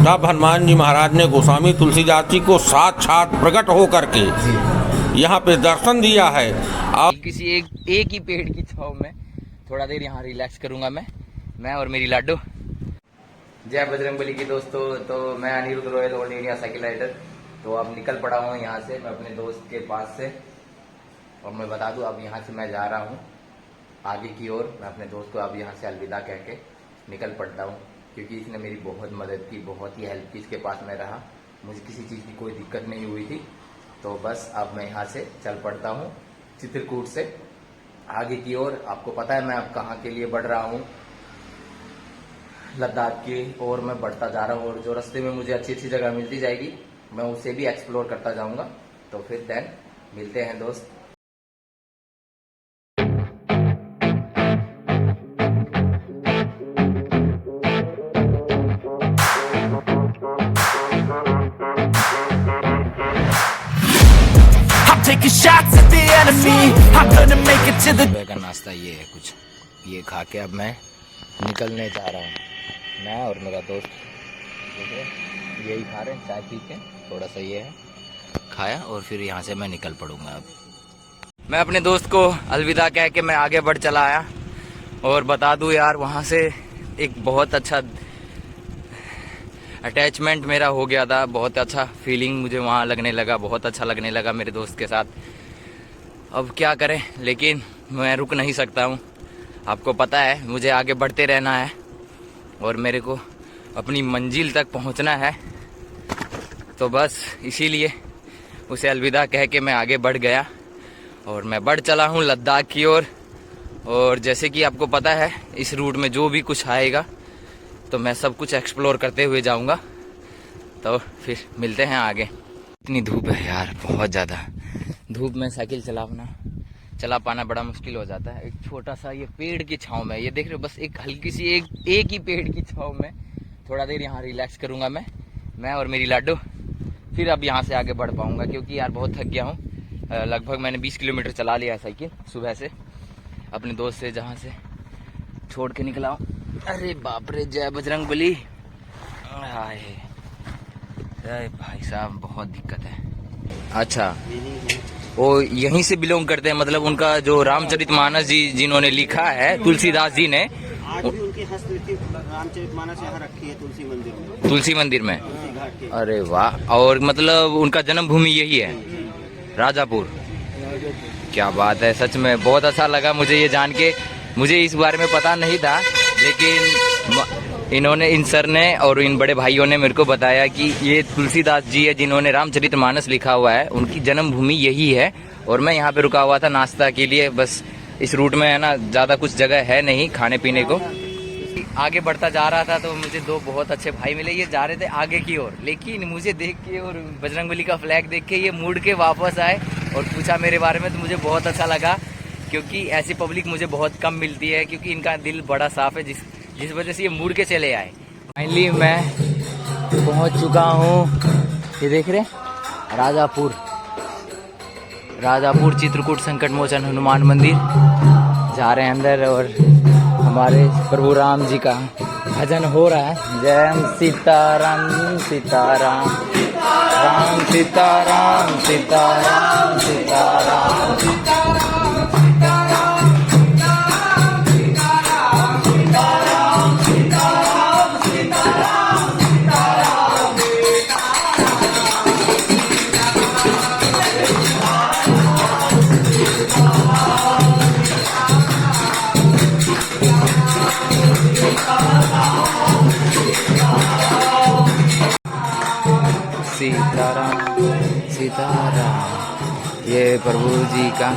तब हनुमान जी महाराज ने गोस्वामी तुलसीदास जी को साक्षात प्रकट होकर के यहाँ पे दर्शन दिया है। अब किसी एक ही पेड़ की छांव में थोड़ा देर यहाँ रिलैक्स करूंगा मैं और मेरी लाडो। जय बजरंगबली की दोस्तों। तो मैं Anirudh Royal all India cycle rider. तो अब निकल पड़ा हूँ यहाँ से, मैं अपने दोस्त के पास से। और मैं बता दूँ अब यहाँ से मैं जा रहा हूँ आगे की ओर। मैं अपने दोस्त को अब यहाँ से अलविदा कह के निकल पड़ता हूँ, क्योंकि इसने मेरी बहुत मदद की, बहुत ही हेल्प की। इसके पास मैं रहा, मुझे किसी चीज़ की कोई दिक्कत नहीं हुई थी। तो बस अब मैं यहाँ से चल पड़ता हूँ चित्रकूट से आगे की ओर। आपको पता है मैं अब कहाँ के लिए बढ़ रहा हूँ, लद्दाख की ओर मैं बढ़ता जा रहा हूँ। और जो रास्ते में मुझे अच्छी अच्छी जगह मिलती जाएगी मैं उसे भी एक्सप्लोर करता जाऊँगा। तो फिर देन मिलते हैं दोस्त। Taking shots at the enemy. I'm gonna make it to the. सुबह का नाश्ता ये है कुछ, ये खा के अब मैं निकलने जा रहा हूँ। मैं और मेरा दोस्त यही खा रहे हैं, चाय पी के थोड़ा सा ये है खाया और फिर यहाँ से मैं निकल पड़ूंगा। अब मैं अपने दोस्त को अलविदा कह के मैं आगे बढ़ चला आया। और बता दूँ यार, वहाँ से एक बहुत अच्छा अटैचमेंट मेरा हो गया था, बहुत अच्छा फीलिंग मुझे वहाँ लगने लगा, बहुत अच्छा लगने लगा मेरे दोस्त के साथ। अब क्या करें, लेकिन मैं रुक नहीं सकता हूँ। आपको पता है मुझे आगे बढ़ते रहना है और मेरे को अपनी मंजिल तक पहुँचना है। तो बस इसीलिए उसे अलविदा कह के मैं आगे बढ़ गया और मैं बढ़ चला हूँ लद्दाख की ओर। और जैसे कि आपको पता है इस रूट में जो भी कुछ आएगा तो मैं सब कुछ एक्सप्लोर करते हुए जाऊंगा। तो फिर मिलते हैं आगे। इतनी धूप है यार, बहुत ज़्यादा धूप में साइकिल चला पाना बड़ा मुश्किल हो जाता है। एक छोटा सा ये पेड़ की छांव में, ये देख रहे हो, बस एक हल्की सी एक ही पेड़ की छांव में थोड़ा देर यहाँ रिलैक्स करूँगा मैं और मेरी लाडो। फिर अब यहाँ से आगे बढ़ पाऊँगा, क्योंकि यार बहुत थक गया हूँ। लगभग मैंने 20 किलोमीटर चला लिया है साइकिल सुबह से, अपने दोस्त से जहाँ से छोड़ के निकला हूँ। अरे बाप रे, जय बजरंगबली। हाय भाई साहब, बहुत दिक्कत है। अच्छा, वो यहीं से बिलोंग करते हैं, मतलब उनका जो रामचरितमानस जी जिन्होंने लिखा है तुलसीदास जी ने, आज भी उनकी हस्तलिपि रामचरितमानस यहाँ रखी है तुलसी मंदिर में। अरे वाह, और मतलब उनका जन्मभूमि यही है, राजापुर। क्या बात है, सच में बहुत अच्छा लगा मुझे ये जान के। मुझे इस बारे में पता नहीं था, लेकिन इन्होंने, इन सर ने और इन बड़े भाइयों ने मेरे को बताया कि ये तुलसीदास जी है जिन्होंने रामचरितमानस लिखा हुआ है, उनकी जन्मभूमि यही है। और मैं यहाँ पे रुका हुआ था नाश्ता के लिए। बस इस रूट में है ना, ज़्यादा कुछ जगह है नहीं खाने पीने को। आगे बढ़ता जा रहा था तो मुझे दो बहुत अच्छे भाई मिले, ये जा रहे थे आगे की ओर, लेकिन मुझे देख के और बजरंगबली का फ्लैग देख के ये मुड़ के वापस आए और पूछा मेरे बारे में। तो मुझे बहुत अच्छा लगा, क्योंकि ऐसी पब्लिक मुझे बहुत कम मिलती है, क्योंकि इनका दिल बड़ा साफ है, जिस वजह से ये मुड़ के चले आए। फाइनली मैं पहुंच चुका हूँ, ये देख रहे राजापुर चित्रकूट संकट मोचन हनुमान मंदिर। जा रहे हैं अंदर और हमारे प्रभु राम जी का भजन हो रहा है। जय सीताराम सीताराम, राम सीताराम सीताराम सीताराम। सीताराम सीताराम, ये प्रभु जी का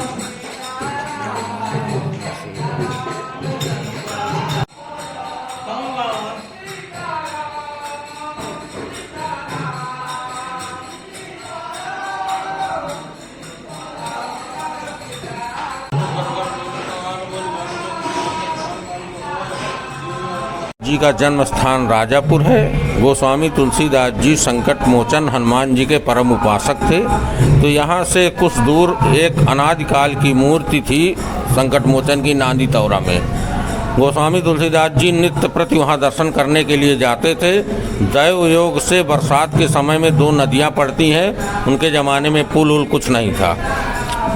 जी का जन्म स्थान राजापुर है। गोस्वामी तुलसीदास जी संकट मोचन हनुमान जी के परम उपासक थे। तो यहाँ से कुछ दूर एक अनादिकाल की मूर्ति थी संकट मोचन की, नांदी तौरा में। गोस्वामी तुलसीदास जी नित्य प्रति वहाँ दर्शन करने के लिए जाते थे। दैव योग से बरसात के समय में 2 नदियाँ पड़ती हैं। उनके ज़माने में पुल उल कुछ नहीं था।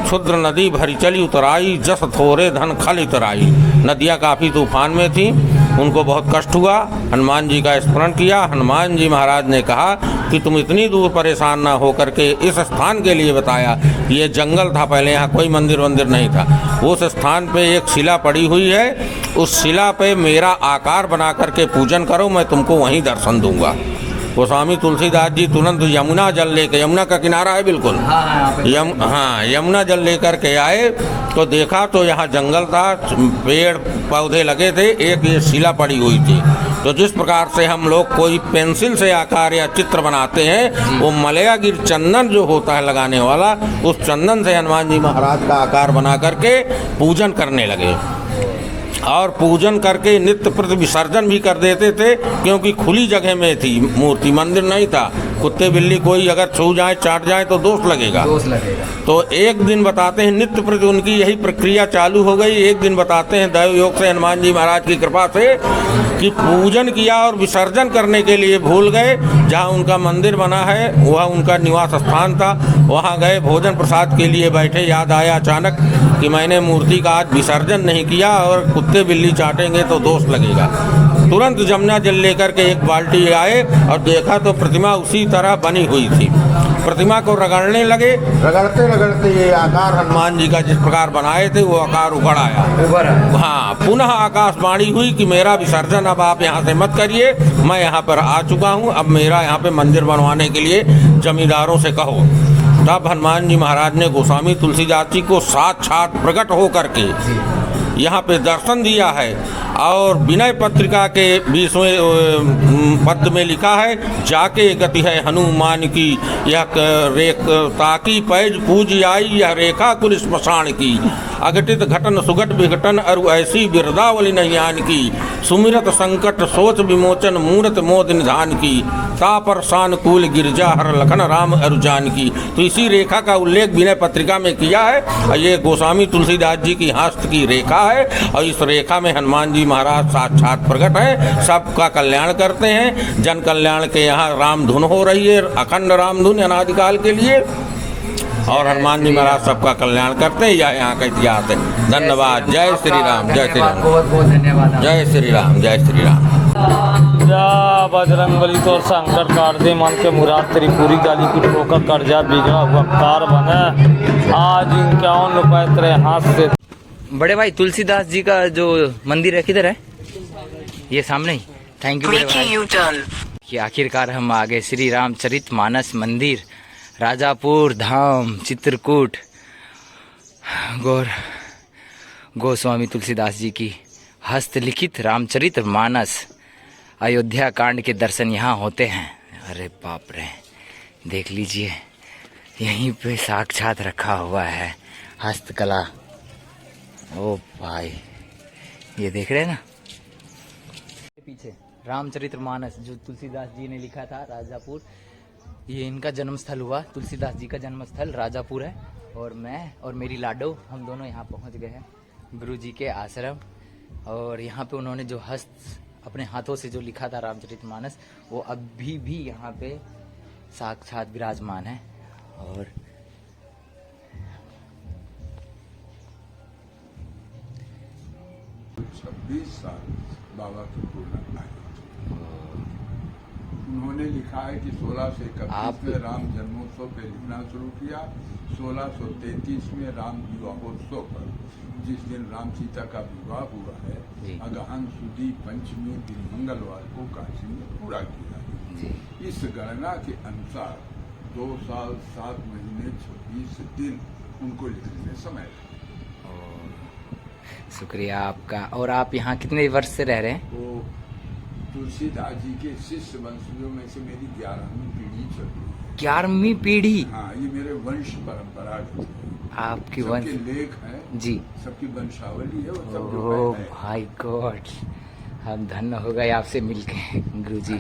क्षुद्र नदी भरी चली उतराई, जस थोरे धन खल उतराई। नदियाँ काफ़ी तूफान में थी, उनको बहुत कष्ट हुआ। हनुमान जी का स्मरण किया। हनुमान जी महाराज ने कहा कि तुम इतनी दूर परेशान ना हो करके इस स्थान के लिए बताया। ये जंगल था पहले, यहाँ कोई मंदिर वंदिर नहीं था। उस स्थान पे एक शिला पड़ी हुई है, उस शिला पे मेरा आकार बना करके पूजन करो, मैं तुमको वहीं दर्शन दूंगा। गोस्वामी तुलसीदास जी तुरंत यमुना जल लेकर, यमुना का किनारा है बिल्कुल, यमुना जल लेकर के आए तो देखा तो यहाँ जंगल था, पेड़ पौधे लगे थे, एक ये शिला पड़ी हुई थी। तो जिस प्रकार से हम लोग कोई पेंसिल से आकार या चित्र बनाते हैं, वो मलयागिर चंदन जो होता है लगाने वाला, उस चंदन से हनुमान जी महाराज का आकार बना करके पूजन करने लगे। और पूजन करके नित्य प्रति विसर्जन भी कर देते थे, क्योंकि खुली जगह में थी मूर्ति, मंदिर नहीं था। कुत्ते बिल्ली कोई अगर छू जाए चाट जाए तो दोष लगेगा। तो एक दिन बताते हैं नित्य प्रति उनकी यही प्रक्रिया चालू हो गई। एक दिन बताते हैं दैव योग से हनुमान जी महाराज की कृपा से कि पूजन किया और विसर्जन करने के लिए भूल गए। जहाँ उनका मंदिर बना है वह उनका निवास स्थान था, वहाँ गए भोजन प्रसाद के लिए बैठे। याद आया अचानक कि मैंने मूर्ति का आज विसर्जन नहीं किया और कुत्ते बिल्ली चाटेंगे तो दोष लगेगा। तुरंत जमुना जल लेकर के एक बाल्टी आए और देखा तो प्रतिमा उसी तरह बनी हुई थी। प्रतिमा को रगड़ने लगे, रगड़ते रगड़ते ये आकार हनुमान जी का जिस प्रकार बनाए थे वो आकार उभर आया। हाँ, पुनः आकाशवाणी हुई कि मेरा विसर्जन अब आप यहाँ से मत करिए, मैं यहाँ पर आ चुका हूँ, अब मेरा यहाँ पे मंदिर बनवाने के लिए जमींदारों से कहो। तब हनुमान जी महाराज ने गोस्वामी तुलसीदास जी को साक्षात प्रकट हो करके यहाँ पे दर्शन दिया है। और विनय पत्रिका के 20वें पद में लिखा है, जाके गति है हनुमान की यह ताकि पैज पूज आई, यह रेखा कुल स्मशान की। अघटित घटन सुघट विघटन अरु ऐसी बिरदावली नहियान की। सुमिरत संकट सोच विमोचन मूरत मोद निधान की। तापर सानुकूल गिरजा हर लखन राम अरुजान की। तो इसी रेखा का उल्लेख विनय पत्रिका में किया है और ये गोस्वामी तुलसीदास जी की हस्त की रेखा है। और इस रेखा में हनुमान जी महाराज साक्षात प्रकट है, सबका कल्याण करते हैं। जन कल्याण के यहाँ राम धुन हो रही है, अखंड राम धुन अनादिकाल के लिए। और हनुमान जी महाराज सबका कल्याण करते हैं, यह यहाँ का इतिहास है। धन्यवाद। जय श्री राम, जय श्री राम, बहुत बहुत धन्यवाद। जय श्री राम, जय श्री राम। जा बजरंग बली तोर संकट काट दे, मन के मुराद तेरी पूरी गाली कुछ होकर कर जा, बिगड़ा हुआ कार बने आज 51 रुपए तेरे हाथ से। बड़े भाई तुलसीदास जी का जो मंदिर है किधर है? ये सामने ही। थैंक यू बड़े भाई। कि आखिरकार हम आ गए श्री रामचरितमानस मंदिर, राजापुर धाम, चित्रकूट। गोस्वामी तुलसीदास जी की हस्तलिखित रामचरितमानस अयोध्या कांड के दर्शन यहाँ होते हैं। अरे बाप रे, देख लीजिए यहीं पे साक्षात रखा हुआ है हस्तकला। ओ भाई, ये देख रहे हैं ना पीछे रामचरितमानस जो तुलसीदास जी ने लिखा था, राजापुर। ये इनका जन्म स्थल हुआ, तुलसीदास जी का जन्म स्थल राजापुर है। और मैं और मेरी लाडो हम दोनों यहाँ पहुँच गए हैं गुरु जी के आश्रम। और यहाँ पे उन्होंने जो अपने हाथों से जो लिखा था रामचरितमानस, वो अभी भी यहाँ पे साक्षात विराजमान है। और बाबा की पूर्ण आयु। उन्होंने लिखा है कि 1631 में राम जन्मोत्सव पे लिखना शुरू किया। 1633 में राम विवाहोत्सव पर, जिस दिन राम सीता का विवाह हुआ है, अगहन सुदी पंचमी दिन मंगलवार को काशी में पूरा किया। इस गणना के अनुसार 2 साल 7 महीने 26 दिन उनको लिखने में समय था। शुक्रिया आपका। और आप यहाँ कितने वर्ष से रह रहे हैं? वो तुलसीदास जी के शिष्य वंशजों में से मेरी 11वीं पीढ़ी चल रही है। 11वीं पीढ़ी? हाँ, ये मेरे वंश परंपरा के आपकी वंश लेख है जी, सबकी वंशावली है। वो सब ओह भाई गॉड, हम धन्य हो गए आपसे मिलके गुरु जी।